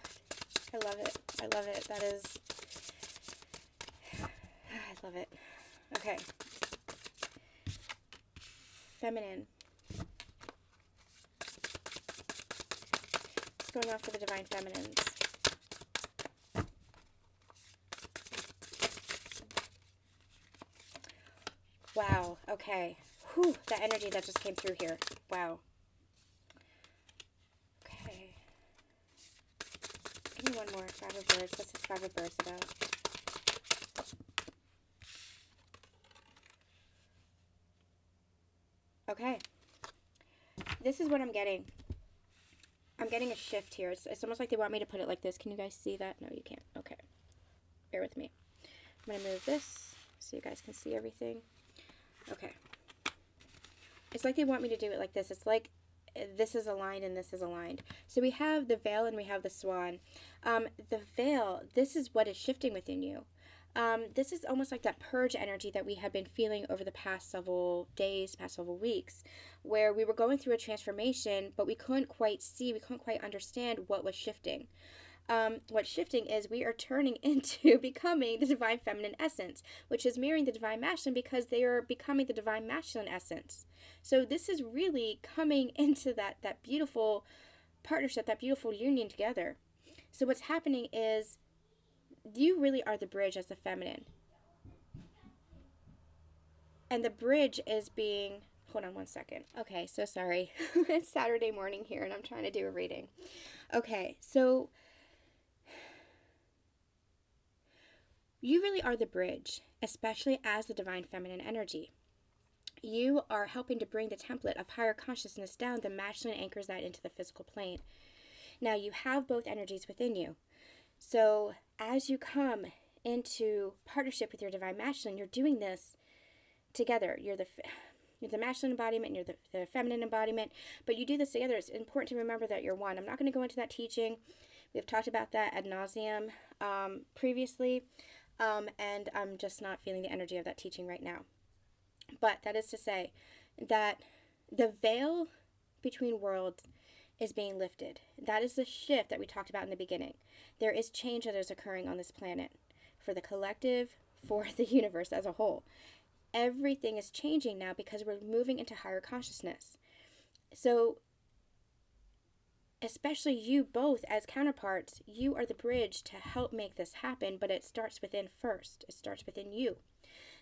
I love it. I love it. That is... I love it. Okay. Feminine. What's going on for the Divine Feminines? Wow. Okay. Whew. That energy that just came through here. Wow. Okay. Give me one more. 5 of Birds. What's this 5 of Birds about? Okay. This is what I'm getting. I'm getting a shift here. It's almost like they want me to put it like this. Can you guys see that? No, you can't. Okay. Bear with me. I'm going to move this so you guys can see everything. Okay. It's like they want me to do it like this. It's like this is aligned and this is aligned. So we have the veil and we have the swan. The veil, this is what is shifting within you. This is almost like that purge energy that we have been feeling over the past several days, past several weeks, where we were going through a transformation, but we couldn't quite see, we couldn't quite understand what was shifting. What's shifting is we are turning into becoming the Divine Feminine essence, which is mirroring the Divine Masculine, because they are becoming the Divine Masculine essence. So this is really coming into that beautiful partnership, that beautiful union together. So what's happening is you really are the bridge as the feminine. And the bridge is being... Hold on 1 second. Okay, so sorry. It's Saturday morning here and I'm trying to do a reading. Okay, so you really are the bridge, especially as the Divine Feminine energy. You are helping to bring the template of higher consciousness down. The masculine anchors that into the physical plane. Now you have both energies within you. So as you come into partnership with your Divine Masculine, you're doing this together. You're the masculine embodiment, and you're the feminine embodiment, but you do this together. It's important to remember that you're one. I'm not going to go into that teaching. We've talked about that ad nauseum previously, and I'm just not feeling the energy of that teaching right now. But that is to say that the veil between worlds is being lifted. That is the shift that we talked about in the beginning. There is change that is occurring on this planet for the collective, for the universe as a whole. Everything is changing now because we're moving into higher consciousness. So especially you both as counterparts, you are the bridge to help make this happen, but it starts within first. It starts within you.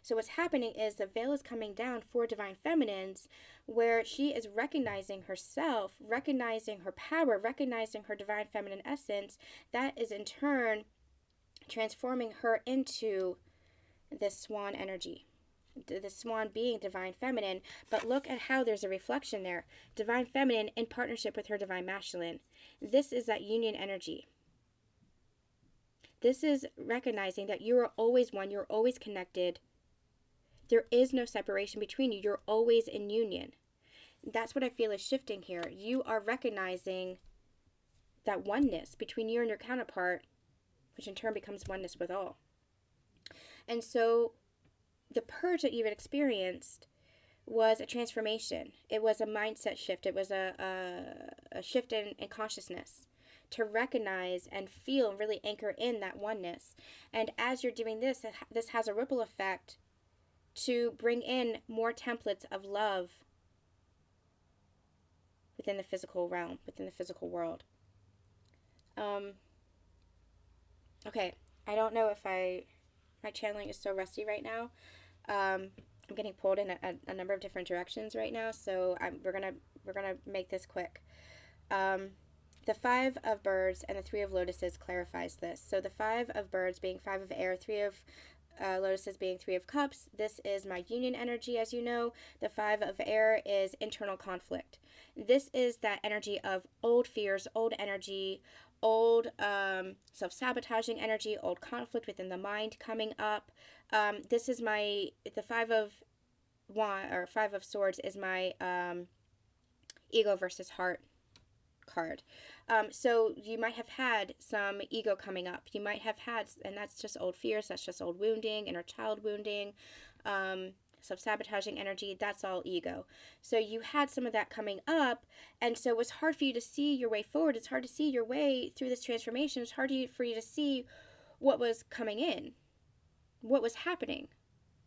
So what's happening is the veil is coming down for divine feminines, where she is recognizing herself, recognizing her power, recognizing her divine feminine essence. That is in turn transforming her into this swan energy. The swan being divine feminine, but look at how there's a reflection there. Divine feminine in partnership with her divine masculine. This is that union energy. This is recognizing that you are always one, you're always connected. There is no separation between you. You're always in union. That's what I feel is shifting here. You are recognizing that oneness between you and your counterpart, which in turn becomes oneness with all. And so the purge that you've experienced was a transformation. It was a mindset shift. It was a shift in consciousness to recognize and feel and really anchor in that oneness. And as you're doing this, this has a ripple effect to bring in more templates of love within the physical realm, within the physical world. Okay, I don't know if my channeling is so rusty right now. I'm getting pulled in a number of different directions right now, so we're gonna make this quick. The 5 of birds and the 3 of lotuses clarifies this. So the 5 of birds being 5 of air, 3 of lotuses being 3 of cups. This is my union energy, as you know. The 5 of air is internal conflict. This is that energy of old fears, old energy, old self-sabotaging energy, old conflict within the mind coming up. This is the 5 of swords is my ego versus heart card. So you might have had some ego coming up. You might have had, and that's just old fears, that's just old wounding, inner child wounding, self-sabotaging energy, that's all ego. So you had some of that coming up, and so it was hard for you to see your way forward. It's hard to see your way through this transformation. It's hard for you to see what was coming in, what was happening,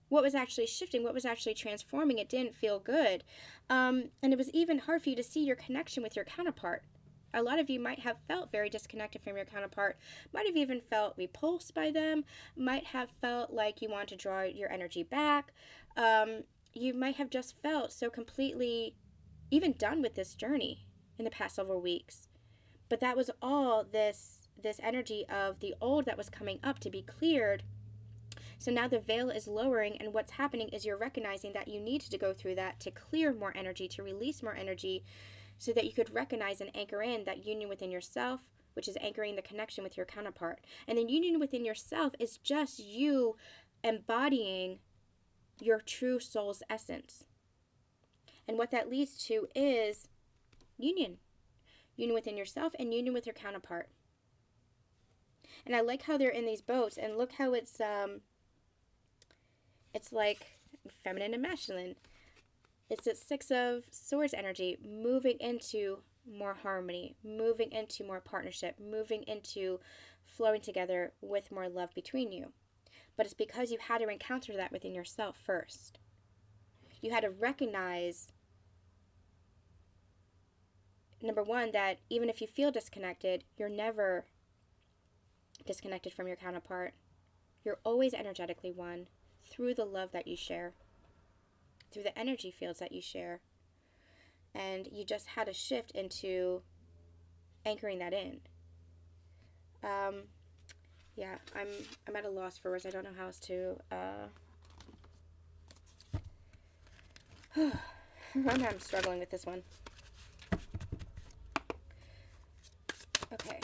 what was actually shifting, what was actually transforming. It didn't feel good. And it was even hard for you to see your connection with your counterpart. A lot of you might have felt very disconnected from your counterpart, might have even felt repulsed by them, might have felt like you want to draw your energy back. You might have just felt so completely even done with this journey in the past several weeks. But that was all this energy of the old that was coming up to be cleared. So now the veil is lowering, and what's happening is you're recognizing that you needed to go through that to clear more energy, to release more energy, so that you could recognize and anchor in that union within yourself, which is anchoring the connection with your counterpart. And the union within yourself is just you embodying your true soul's essence. And what that leads to is union. Union within yourself and union with your counterpart. And I like how they're in these boats, and look how it's like feminine and masculine. It's that 6 of swords energy, moving into more harmony, moving into more partnership, moving into flowing together with more love between you. But it's because you had to encounter that within yourself first. You had to recognize, number one, that even if you feel disconnected, you're never disconnected from your counterpart. You're always energetically one through the love that you share, through the energy fields that you share. And you just had to shift into anchoring that in. Yeah, I'm at a loss for words. I don't know how else to I'm struggling with this one. Okay.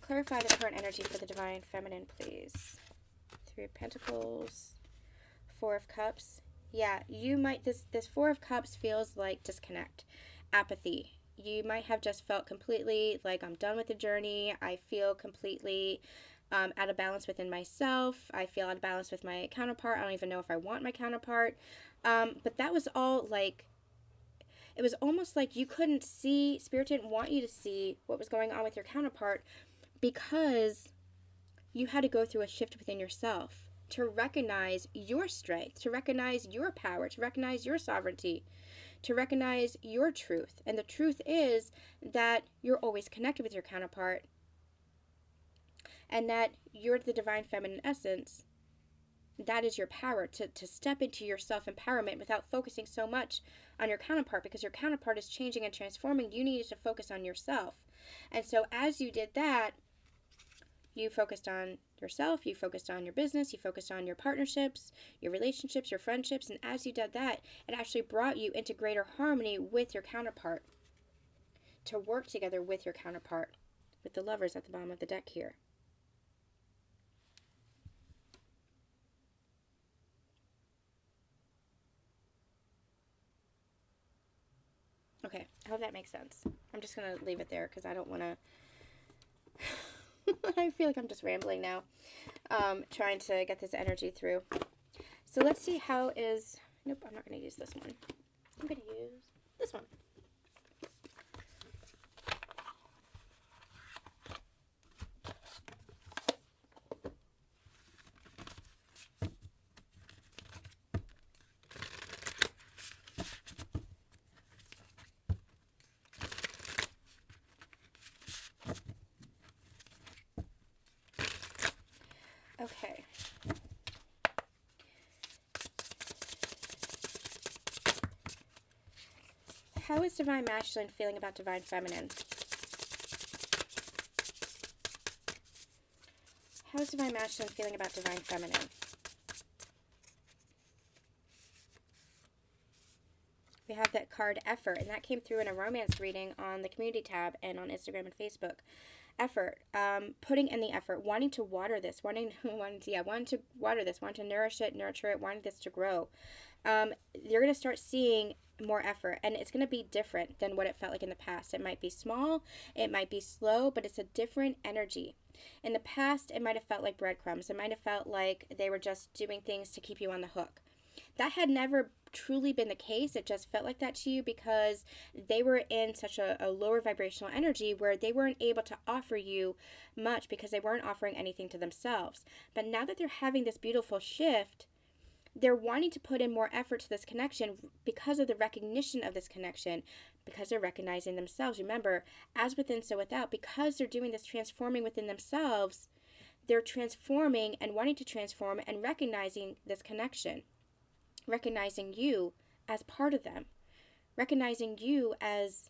Clarify the current energy for the divine feminine, please. 3 of Pentacles, 4 of Cups. Yeah, you might, this 4 of Cups feels like disconnect, apathy. You might have just felt completely like, I'm done with the journey. I feel completely out of balance within myself. I feel out of balance with my counterpart. I don't even know if I want my counterpart. But that was all like, it was almost like you couldn't see, Spirit didn't want you to see what was going on with your counterpart, because you had to go through a shift within yourself to recognize your strength, to recognize your power, to recognize your sovereignty, to recognize your truth. And the truth is that you're always connected with your counterpart, and that you're the divine feminine essence. That is your power to step into your self-empowerment without focusing so much on your counterpart, because your counterpart is changing and transforming. You needed to focus on yourself. And so as you did that, you focused on yourself, you focused on your business, you focused on your partnerships, your relationships, your friendships, and as you did that, it actually brought you into greater harmony with your counterpart, to work together with your counterpart, with the Lovers at the bottom of the deck here. Okay, I hope that makes sense. I'm just going to leave it there because I don't want to... I feel like I'm just rambling now, trying to get this energy through. So let's see how is... Nope, I'm not going to use this one. I'm going to use this one. Okay. How is Divine Masculine feeling about Divine Feminine? How is Divine Masculine feeling about Divine Feminine? We have that card Effort, and that came through in a romance reading on the community tab and on Instagram and Facebook. Effort, putting in the effort, wanting to water this, wanting to water this, wanting to nourish it, nurture it, wanting this to grow. You're going to start seeing more effort, and it's going to be different than what it felt like in the past. It might be small, it might be slow, but it's a different energy. In the past, it might have felt like breadcrumbs. It might have felt like they were just doing things to keep you on the hook. That had never truly been the case. It just felt like that to you because they were in such a lower vibrational energy where they weren't able to offer you much because they weren't offering anything to themselves. But now that they're having this beautiful shift, they're wanting to put in more effort to this connection because of the recognition of this connection, because they're recognizing themselves. Remember, as within, so without, because they're doing this transforming within themselves, they're transforming and wanting to transform and recognizing this connection. Recognizing you as part of them, recognizing you as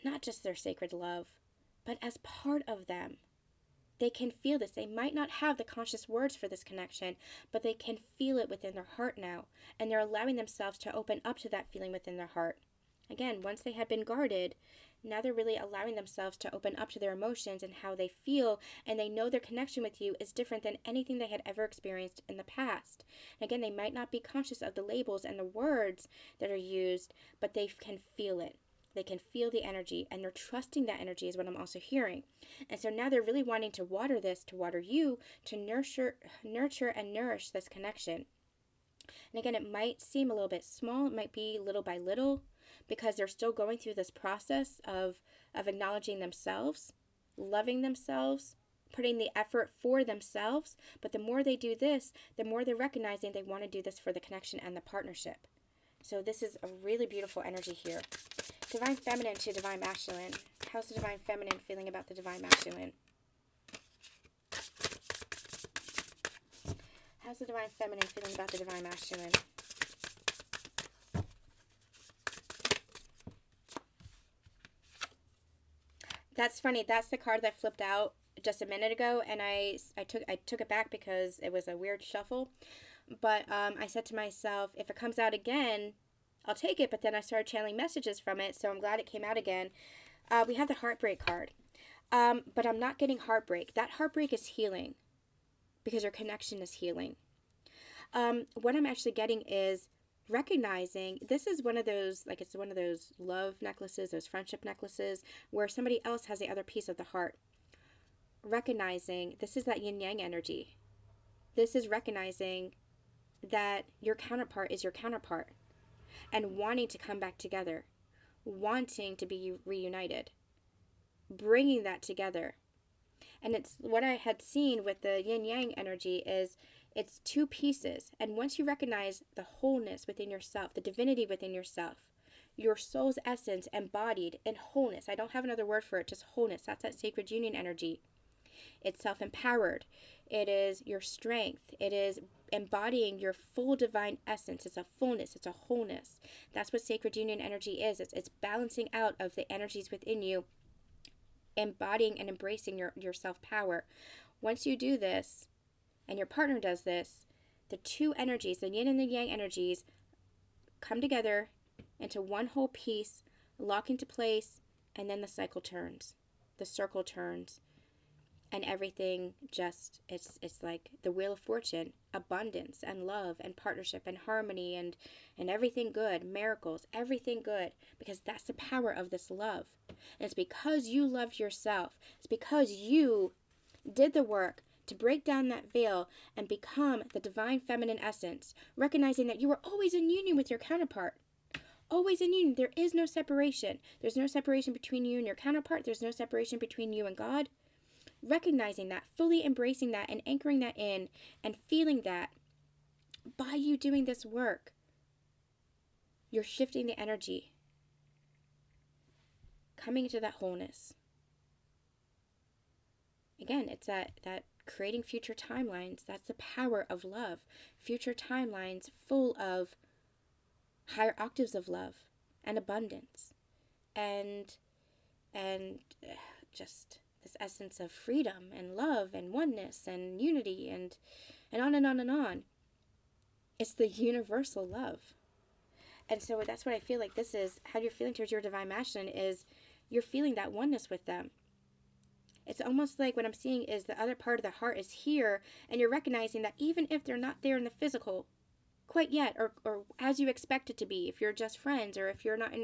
not just their sacred love, but as part of them. They can feel this. They might not have the conscious words for this connection, but they can feel it within their heart now, and they're allowing themselves to open up to that feeling within their heart. Again, once they had been guarded, now they're really allowing themselves to open up to their emotions and how they feel, and they know their connection with you is different than anything they had ever experienced in the past. And again, they might not be conscious of the labels and the words that are used, but they can feel it. They can feel the energy, and they're trusting that energy is what I'm also hearing. And so now they're really wanting to water this, to water you, to nurture and nourish this connection. And again, it might seem a little bit small. It might be little by little, because they're still going through this process of acknowledging themselves, loving themselves, putting the effort for themselves. But the more they do this, the more they're recognizing they want to do this for the connection and the partnership. So this is a really beautiful energy here. Divine Feminine to Divine Masculine. How's the Divine Feminine feeling about the Divine Masculine? How's the Divine Feminine feeling about the Divine Masculine? That's funny. That's the card that flipped out just a minute ago, and I took it back because it was a weird shuffle. But I said to myself, if it comes out again, I'll take it. But then I started channeling messages from it, so I'm glad it came out again. We have the Heartbreak card, but I'm not getting heartbreak. That heartbreak is healing because your connection is healing. What I'm actually getting is recognizing this is one of those, like it's one of those love necklaces, those friendship necklaces, where somebody else has the other piece of the heart. Recognizing this is that yin-yang energy. This is recognizing that your counterpart is your counterpart and wanting to come back together, wanting to be reunited, bringing that together. And it's what I had seen with the yin-yang energy is It's two pieces. And once you recognize the wholeness within yourself, the divinity within yourself, your soul's essence embodied in wholeness. I don't have another word for it, just wholeness. That's that sacred union energy. It's self-empowered. It is your strength. It is embodying your full divine essence. It's a fullness. It's a wholeness. That's what sacred union energy is. It's balancing out of the energies within you, embodying and embracing your self-power. Once you do this, and your partner does this, the two energies, the yin and the yang energies, come together into one whole piece, lock into place, and then the cycle turns. The circle turns. And everything just, it's like the wheel of fortune, abundance and love and partnership and harmony and everything good, miracles, everything good, because that's the power of this love. And it's because you loved yourself. It's because you did the work to break down that veil and become the divine feminine essence, recognizing that you were always in union with your counterpart. Always in union. There is no separation. There's no separation between you and your counterpart. There's no separation between you and God. Recognizing that, fully embracing that, and anchoring that in, and feeling that by you doing this work, you're shifting the energy, coming into that wholeness. Again, it's that creating future timelines. That's the power of love. Future timelines full of higher octaves of love and abundance and just this essence of freedom and love and oneness and unity and on and on and on. It's the universal love. And so that's what I feel like this is, how you're feeling towards your divine masculine, is you're feeling that oneness with them. It's almost like what I'm seeing is the other part of the heart is here, and you're recognizing that even if they're not there in the physical quite yet, or as you expect it to be, if you're just friends, or if you're not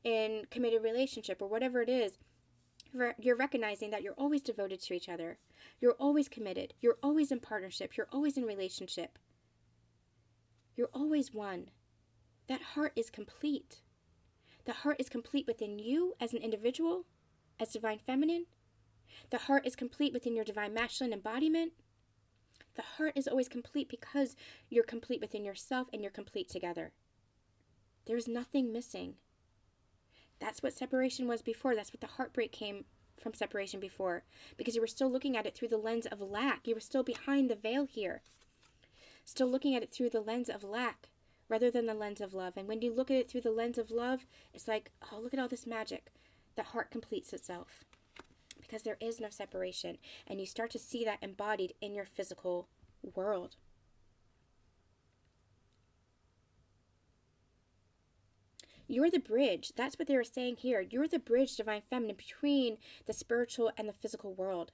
in committed relationship, or whatever it is, you're recognizing that you're always devoted to each other. You're always committed. You're always in partnership. You're always in relationship. You're always one. That heart is complete. The heart is complete within you as an individual, as divine feminine. The heart is complete within your divine masculine embodiment. The heart is always complete because you're complete within yourself and you're complete together. There's nothing missing. That's what separation was before. That's what the heartbreak came from separation before. Because you were still looking at it through the lens of lack. You were still behind the veil here. Still looking at it through the lens of lack rather than the lens of love. And when you look at it through the lens of love, it's like, oh, look at all this magic. The heart completes itself. Because there is no separation. And you start to see that embodied in your physical world. You're the bridge. That's what they were saying here. You're the bridge, divine feminine, between the spiritual and the physical world.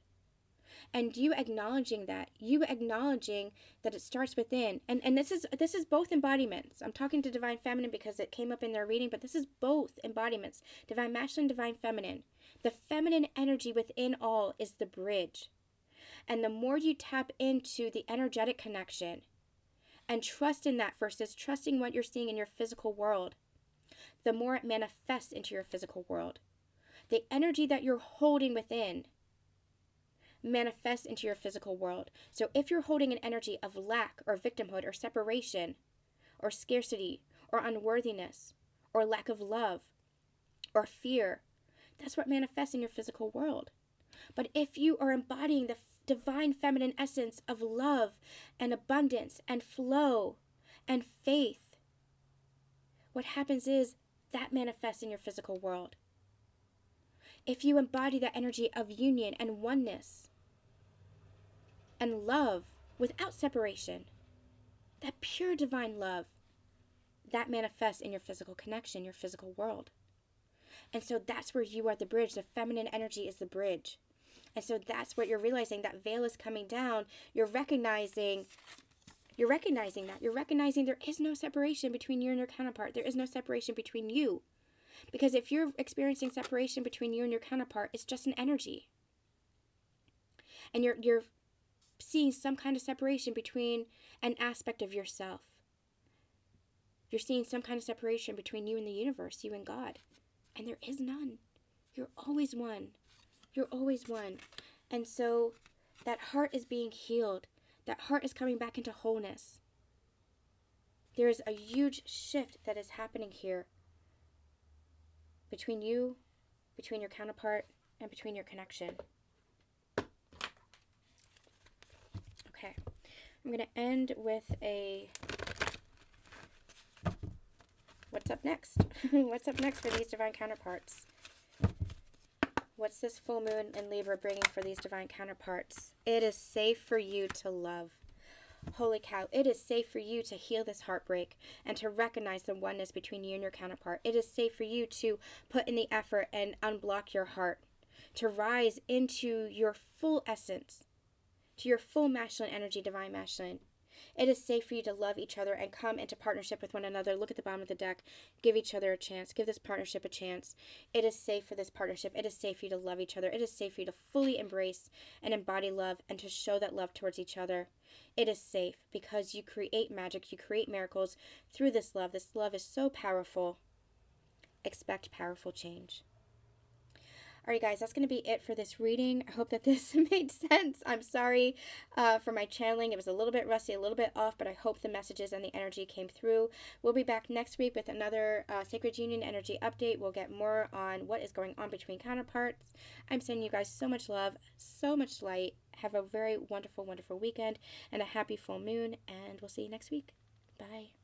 And you acknowledging that. You acknowledging that it starts within. And this is both embodiments. I'm talking to divine feminine because it came up in their reading, but this is both embodiments. Divine masculine, divine feminine. The feminine energy within all is the bridge. And the more you tap into the energetic connection and trust in that versus trusting what you're seeing in your physical world, the more it manifests into your physical world. The energy that you're holding within manifests into your physical world. So if you're holding an energy of lack or victimhood or separation or scarcity or unworthiness or lack of love or fear, that's what manifests in your physical world. But if you are embodying the divine feminine essence of love and abundance and flow and faith, what happens is that manifests in your physical world. If you embody that energy of union and oneness and love without separation, that pure divine love, that manifests in your physical connection, your physical world. And so that's where you are the bridge. The feminine energy is the bridge. And so that's what you're realizing. That veil is coming down. You're recognizing that. You're recognizing there is no separation between you and your counterpart. There is no separation between you. Because if you're experiencing separation between you and your counterpart, it's just an energy. And you're seeing some kind of separation between an aspect of yourself. You're seeing some kind of separation between you and the universe, you and God. And there is none. You're always one. You're always one. And so that heart is being healed. That heart is coming back into wholeness. There is a huge shift that is happening here between you, between your counterpart, and between your connection. Okay, I'm going to end with a what's up next? What's up next for these divine counterparts? What's this full moon in Libra bringing for these divine counterparts? It is safe for you to love. Holy cow, it is safe for you to heal this heartbreak and to recognize the oneness between you and your counterpart. It is safe for you to put in the effort and unblock your heart, to rise into your full essence, to your full masculine energy, divine masculine. It is safe for you to love each other and come into partnership with one another. Look at the bottom of the deck. Give each other a chance. Give this partnership a chance. It is safe for this partnership. It is safe for you to love each other. It is safe for you to fully embrace and embody love and to show that love towards each other. It is safe because you create magic. You create miracles through this love. This love is so powerful. Expect powerful change. All right, guys, that's going to be it for this reading. I hope that this made sense. I'm sorry for my channeling. It was a little bit rusty, a little bit off, but I hope the messages and the energy came through. We'll be back next week with another Sacred Union energy update. We'll get more on what is going on between counterparts. I'm sending you guys so much love, so much light. Have a very wonderful, wonderful weekend and a happy full moon, and we'll see you next week. Bye.